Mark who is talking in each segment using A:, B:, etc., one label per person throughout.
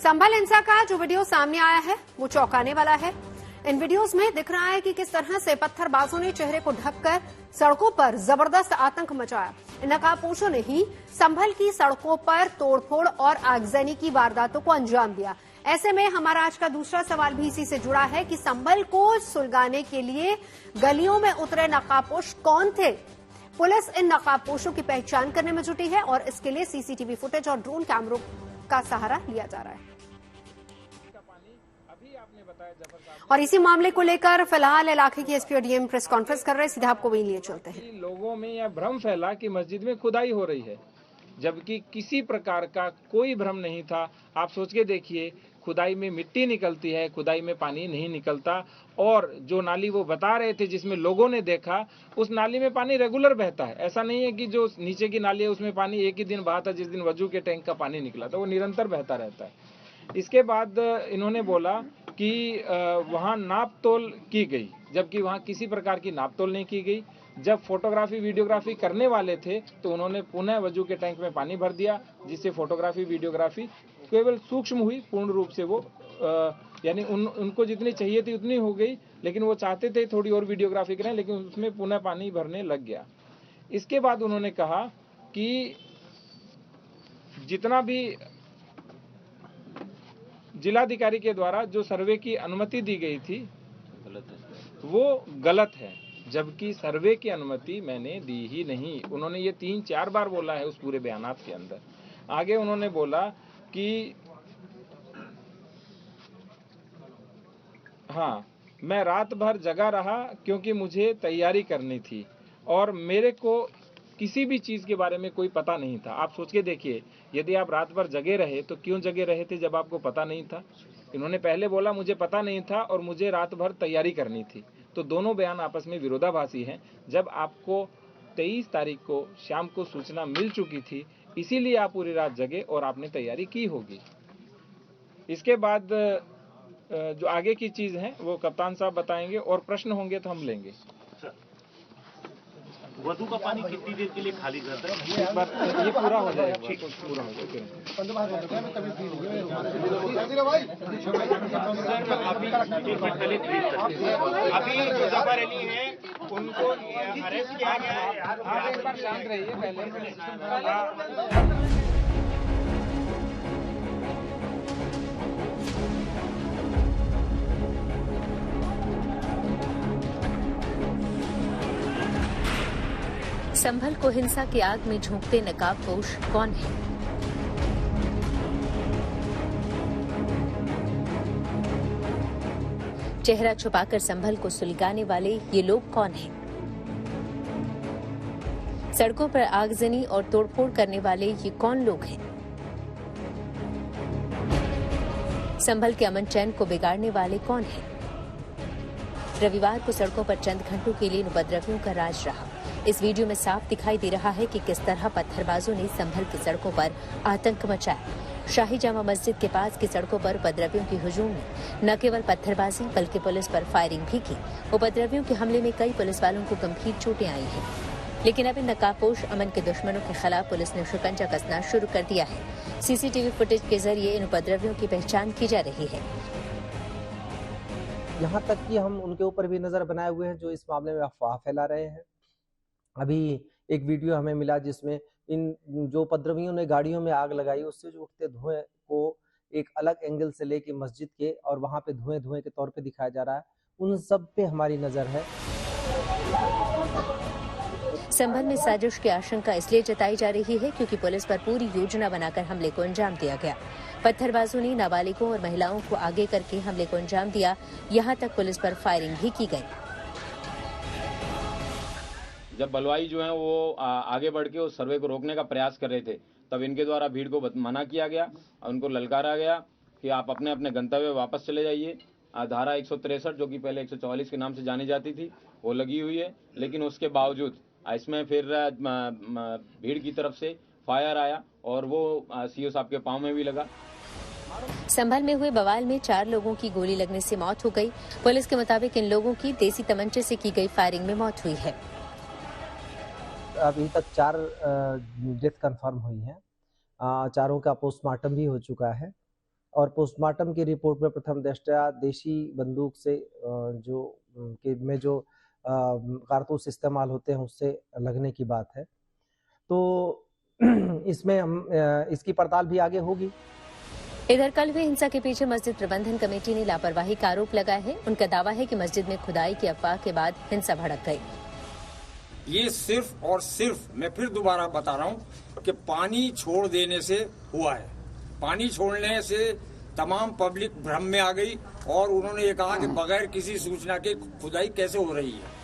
A: संभल हिंसा का जो वीडियो सामने आया है वो चौंकाने वाला है। इन वीडियोस में दिख रहा है कि किस तरह से पत्थरबाजों ने चेहरे को ढककर सड़कों पर जबरदस्त आतंक मचाया। इन नकाबपोशों ने ही संभल की सड़कों पर तोड़फोड़ और आगजनी की वारदातों को अंजाम दिया। ऐसे में हमारा आज का दूसरा सवाल भी इसी से जुड़ा है कि संभल को सुलगाने के लिए गलियों में उतरे नकाबपोश कौन थे। पुलिस इन नकाबपोशों की पहचान करने में जुटी है और इसके लिए सीसीटीवी फुटेज और ड्रोन कैमरों का सहारा लिया जा रहा है। और इसी मामले को लेकर फिलहाल इलाके की एसपी और डीएम प्रेस कॉन्फ्रेंस कर रहे हैं। सीधा आपको वहीं लिए चलते हैं।
B: लोगों में यह भ्रम फैला कि मस्जिद में खुदाई हो रही है, जबकि किसी प्रकार का कोई भ्रम नहीं था। आप सोच के देखिए, खुदाई में मिट्टी निकलती है, खुदाई में पानी नहीं निकलता। और जो नाली वो बता रहे थे जिसमें लोगों ने देखा, उस नाली में पानी रेगुलर बहता है। ऐसा नहीं है कि जो नीचे की नाली है उसमें पानी एक ही दिन बहा था, जिस दिन वजू के टैंक का पानी निकला था, वो निरंतर बहता रहता है। इसके बाद इन्होंने बोला कि वहाँ नाप तोल की गई, जबकि वहाँ किसी प्रकार की नाप तोल नहीं की गई। जब फोटोग्राफी वीडियोग्राफी करने वाले थे तो उन्होंने पुनः वजू के टैंक में पानी भर दिया, जिससे फोटोग्राफी वीडियोग्राफी केवल सूक्ष्म हुई, पूर्ण रूप से वो यानी उनको जितनी चाहिए थी उतनी हो गई, लेकिन वो चाहते थे थोड़ी और वीडियोग्राफी करें, लेकिन उसमें पुनः पानी भरने लग गया। इसके बाद उन्होंने कहा कि जितना भी जिलाधिकारी के द्वारा जो सर्वे की अनुमति दी गई थी वो गलत है, जबकि सर्वे की अनुमति मैंने दी ही नहीं। उन्होंने ये 3-4 बार बोला है उस पूरे बयानात के अंदर। आगे उन्होंने बोला कि हाँ, मैं रात भर जगा रहा क्योंकि मुझे तैयारी करनी थी और मेरे को किसी भी चीज़ के बारे में कोई पता नहीं था। आप सोच के देखिए, यदि आप रात भर जगे रहे तो क्यों जगे रहे थे जब आपको पता नहीं था। इन्होंने पहले बोला मुझे पता नहीं था और मुझे रात भर तैयारी करनी थी, तो दोनों बयान आपस में विरोधाभासी हैं। जब आपको 23 तारीख को शाम को सूचना मिल चुकी थी, इसीलिए आप पूरी रात जगे और आपने तैयारी की होगी। इसके बाद जो आगे की चीज़ है वो कप्तान साहब बताएंगे और प्रश्न होंगे तो हम लेंगे।
C: वधु का पानी कितनी देर के लिए खाली करता है?
B: ये पूरा हो जाएगा, पूरा हो जाएगा।
C: अभी जो जफर अली है उनको अरेस्ट किया गया है।
B: आप एक बार शांत रहिए पहले।
D: संभल को हिंसा की आग में झोंकते नकाबपोश कौन है? चेहरा छुपाकर संभल को सुलगाने वाले ये लोग कौन हैं? सड़कों पर आगजनी और तोड़फोड़ करने वाले ये कौन लोग हैं? संभल के अमन चैन को बिगाड़ने वाले कौन हैं? रविवार को सड़कों पर चंद घंटों के लिए इन उपद्रवियों का राज रहा। इस वीडियो में साफ दिखाई दे रहा है कि किस तरह पत्थरबाजों ने संभल की सड़कों पर आतंक मचाया। शाही जामा मस्जिद के पास की सड़कों पर उपद्रवियों की हुजूम में न केवल पत्थरबाजी बल्कि पुलिस पर फायरिंग भी की। उपद्रवियों के हमले में कई पुलिस वालों को गंभीर चोटें आई हैं, लेकिन अब इन नकाबपोश अमन के दुश्मनों के खिलाफ पुलिस ने शिकंजा कसना शुरू कर दिया है। सीसीटीवी फुटेज के जरिए इन उपद्रवियों की पहचान की जा रही है।
E: यहाँ तक कि हम उनके ऊपर भी नजर बनाए हुए हैं जो इस मामले में अफवाह फैला रहे हैं। अभी एक वीडियो हमें मिला जिसमें इन जो उपद्रवियों ने गाड़ियों में आग लगाई, उससे जो उठते धुएं को एक अलग एंगल से लेके मस्जिद के और वहां पे धुएं धुएं के तौर पे दिखाया जा रहा है। उन सब पे हमारी नजर है।
D: संभल में साजिश की आशंका इसलिए जताई जा रही है क्योंकि पुलिस पर पूरी योजना बनाकर हमले को अंजाम दिया गया। पत्थरबाजों ने नाबालिगों और महिलाओं को आगे करके हमले को अंजाम दिया। यहाँ तक पुलिस पर फायरिंग भी की गई।
F: जब बलवाई जो है वो आगे बढ़ के उस सर्वे को रोकने का प्रयास कर रहे थे, तब इनके द्वारा भीड़ को मना किया गया और उनको ललकारा गया कि आप अपने अपने गंतव्य वापस चले जाइए। धारा 163 जो कि पहले 144 के नाम से जानी जाती थी वो लगी हुई है, लेकिन उसके बावजूद इसमें फिर भीड़ की तरफ से फायर आया और वो सीओ साहब के पाँव में भी लगा।
D: संभल में हुए बवाल में 4 लोगों की गोली लगने से मौत हो गई। पुलिस के मुताबिक इन लोगों की देसी तमंचे से की गई फायरिंग में मौत हुई है।
E: अभी तक 4 डेथ कंफर्म हुई हैं। चारों का पोस्टमार्टम भी हो चुका है और पोस्टमार्टम की रिपोर्ट में प्रथम दृष्टया देशी बंदूक से जो कारतूस इस्तेमाल होते हैं उससे लगने की बात है। तो इसमें हम इसकी पड़ताल भी आगे होगी।
D: इधर कल हुई हिंसा के पीछे मस्जिद प्रबंधन कमेटी ने लापरवाही का आरोप लगाया है। उनका दावा है कि मस्जिद में खुदाई की अफवाह के बाद हिंसा भड़क गई।
G: ये सिर्फ और सिर्फ, मैं फिर दोबारा बता रहा हूँ कि पानी छोड़ देने से हुआ है। पानी छोड़ने से तमाम पब्लिक भ्रम में आ गई और उन्होंने ये कहा कि बगैर किसी सूचना के खुदाई कैसे हो रही है।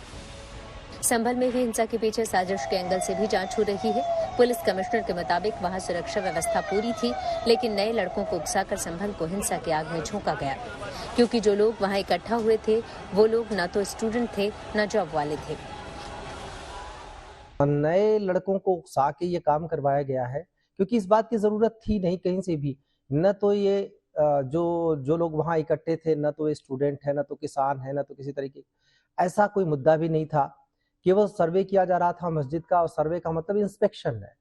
D: संभल में हुई हिंसा के पीछे साजिश के एंगल से भी जांच हो रही है। पुलिस कमिश्नर के मुताबिक वहां सुरक्षा व्यवस्था पूरी थी, लेकिन नए लड़कों को उकसाकर संभल को हिंसा की आग में झोंका गया, क्योंकि जो लोग वहां इकट्ठा हुए थे वो लोग न तो स्टूडेंट थे न जॉब वाले थे।
E: नए लड़कों को उकसा के ये काम करवाया गया है, क्योंकि इस बात की जरूरत थी नहीं कहीं से भी। न तो ये जो लोग वहां इकट्ठे थे, न तो स्टूडेंट है, न तो किसान है, न तो किसी तरीके ऐसा कोई मुद्दा भी नहीं था। केवल सर्वे किया जा रहा था मस्जिद का, और सर्वे का मतलब इंस्पेक्शन है।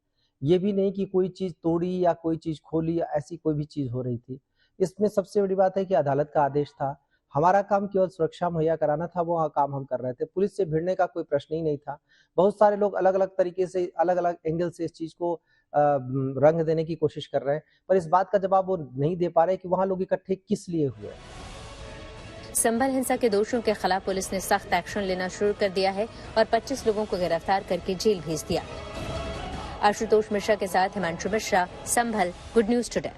E: ये भी नहीं कि कोई चीज तोड़ी या कोई चीज खोली या ऐसी कोई भी चीज हो रही थी। इसमें सबसे बड़ी बात है कि अदालत का आदेश था। हमारा काम केवल सुरक्षा मुहैया कराना था, वो काम हम कर रहे थे। पुलिस से भिड़ने का कोई प्रश्न ही नहीं था। बहुत सारे लोग अलग अलग तरीके से, अलग अलग एंगल से इस चीज को रंग देने की कोशिश कर रहे हैं, पर इस बात का जवाब वो नहीं दे पा रहे कि वहां लोग इकट्ठे किस लिए हुए।
D: संभल हिंसा के दोषियों के खिलाफ पुलिस ने सख्त एक्शन लेना शुरू कर दिया है और 25 लोगों को गिरफ्तार करके जेल भेज दिया। आशुतोष मिश्रा के साथ हिमांशु मिश्रा, संभल, गुड न्यूज टुडे।